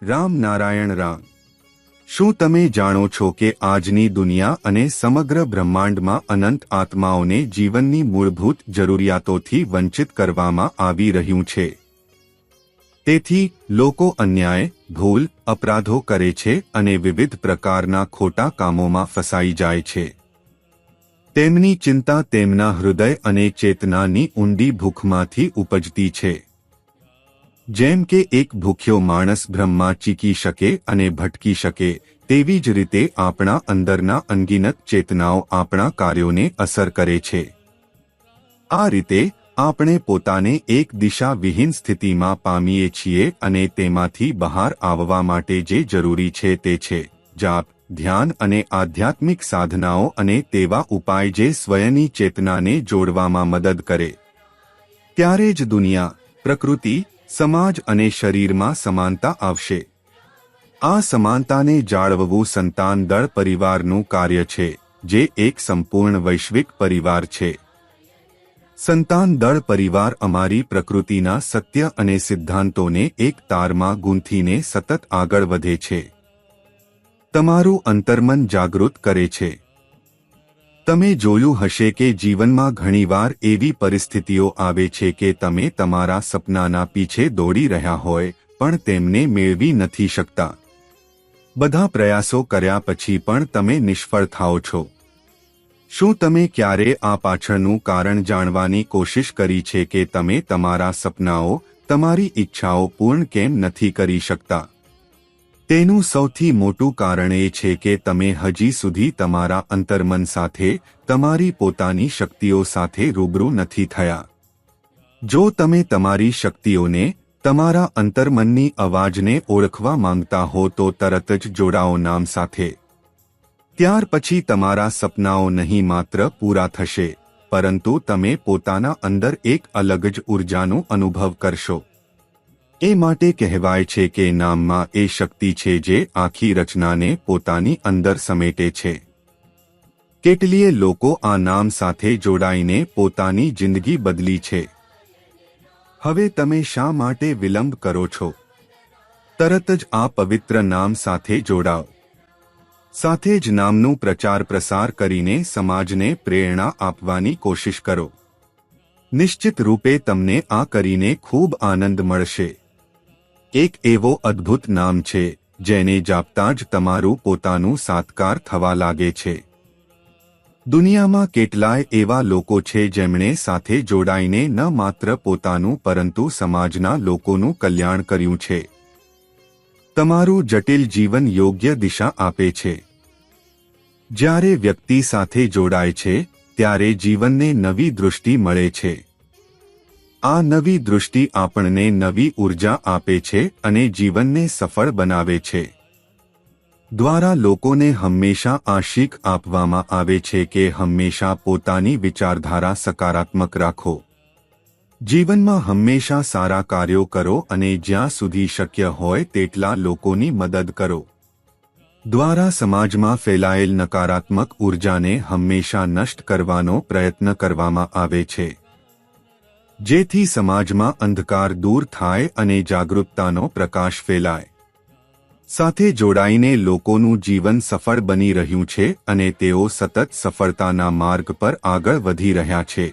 રામ નારાયણ રામ। શું તમે જાણો છો કે આજની દુનિયા અને સમગ્ર બ્રહ્માંડમાં અનંત આત્માઓને જીવનની મૂળભૂત જરૂરિયાતોથી વંચિત કરવામાં આવી રહ્યું છે? તેથી લોકો અન્યાય, ભૂલ, અપરાધો કરે છે અને વિવિધ પ્રકારના ખોટા કામોમાં ફસાઈ જાય છે। તેમની ચિંતા તેમના હૃદય અને ચેતનાની ઊંડી ભૂખમાંથી ઉપજતી છે। જેમ કે એક ભૂખ્યો માણસ ભ્રમમાં ચીકી શકે અને ભટકી શકે, તેવી જ રીતે આપણા અંદરના અનગિનત ચેતનાઓ આપણા કાર્યોને અસર કરે છે। આ રીતે આપણે પોતાને એક દિશાવિહીન સ્થિતિમાં પામીએ છીએ અને તેમાંથી બહાર આવવા માટે જે જરૂરી છે તે છે જાપ, ધ્યાન અને આધ્યાત્મિક સાધનાઓ અને તેવા ઉપાય જે સ્વયંની ચેતનાને જોડવામાં મદદ કરે। ત્યારે જ દુનિયા, પ્રકૃતિ, સમાજ અને શરીરમાં સમાનતા આવશે। આ સમાનતાને જાળવવું સંતાન દળ પરિવારનું કાર્ય છે, જે એક સંપૂર્ણ વૈશ્વિક પરિવાર છે। સંતાન દળ પરિવાર અમારી પ્રકૃતિના સત્ય અને સિદ્ધાંતોને એક તારમાં ગૂંથીને સતત આગળ વધે છે। તમારું અંતર્મન જાગૃત કરે છે। તમે જોયું હશે કે જીવનમાં ઘણીવાર એવી પરિસ્થિતિઓ આવે છે કે તમે તમારા સપનાના પીછે દોડી રહ્યા હોય પણ તેમને મેળવી નથી શકતા। બધા પ્રયાસો કર્યા પછી પણ તમે નિષ્ફળ થાઓ છો। શું તમે ક્યારે આ પાછળનું કારણ જાણવાની કોશિશ કરી છે કે તમે તમારા સપનાઓ, તમારી ઈચ્છાઓ પૂર્ણ કેમ નથી કરી શકતા? તેનું સૌથી મોટું કારણ એ છે કે તમે હજી સુધી તમારા અંતર્મન સાથે, તમારી પોતાની શક્તિઓ સાથે રૂબરૂ નથી થયા। જો તમે તમારી શક્તિઓને, તમારા અંતર્મનની અવાજને ઓળખવા માંગતા હો તો તરત જ જોડાઓ નામ સાથે। ત્યાર પછી તમારા સપનાઓ નહીં માત્ર પૂરા થશે, પરંતુ તમે પોતાના અંદર એક અલગ જ ઉર્જાનો અનુભવ કરશો। એ માટે કહેવાય છે કે નામમાં એ શક્તિ છે જે આખી રચનાને પોતાની અંદર સમેટે છે। કેટલીય લોકો આ નામ સાથે જોડાઈને પોતાની જિંદગી બદલી છે। હવે તમે શા માટે વિલંબ કરો છો? તરત જ આ પવિત્ર નામ સાથે જોડાઓ। સાથે જ નામનું પ્રચાર પ્રસાર કરીને સમાજને પ્રેરણા આપવાની કોશિશ કરો। નિશ્ચિત રૂપે તમને આ કરીને ખૂબ આનંદ મળશે। એક એવો અદ્ભુત નામ છે જેને જાપતા જ તમારું પોતાનું સાત્કાર થવા લાગે છે। દુનિયામાં કેટલાય એવા લોકો છે જેમણે સાથે જોડાઈને ન માત્ર પોતાનું પરંતુ સમાજના લોકોનું કલ્યાણ કર્યું છે। તમારું જટિલ જીવન યોગ્ય દિશા આપે છે। જ્યારે વ્યક્તિ સાથે જોડાય છે ત્યારે જીવનને નવી દૃષ્ટિ મળે છે। આ નવી દૃષ્ટિ આપણને નવી ઉર્જા આપે છે અને જીવનને સફળ બનાવે છે। દ્વારા લોકોને હંમેશા આ શીખ આપવામાં આવે છે કે હંમેશા પોતાની વિચારધારા સકારાત્મક રાખો। જીવનમાં હંમેશા સારા કાર્યો કરો અને જ્યાં સુધી શક્ય હોય તેટલા લોકોની મદદ કરો। દ્વારા સમાજમાં ફેલાયેલ નકારાત્મક ઉર્જાને હંમેશા નષ્ટ કરવાનો પ્રયત્ન કરવામાં આવે છે, જેથી સમાજમાં અંધકાર દૂર થાય અને જાગૃતતાનો પ્રકાશ ફેલાય। સાથે જોડાઈને લોકોનું જીવન સફળ બની રહ્યું છે અને તેઓ સતત સફળતાના માર્ગ પર આગળ વધી રહ્યા છે।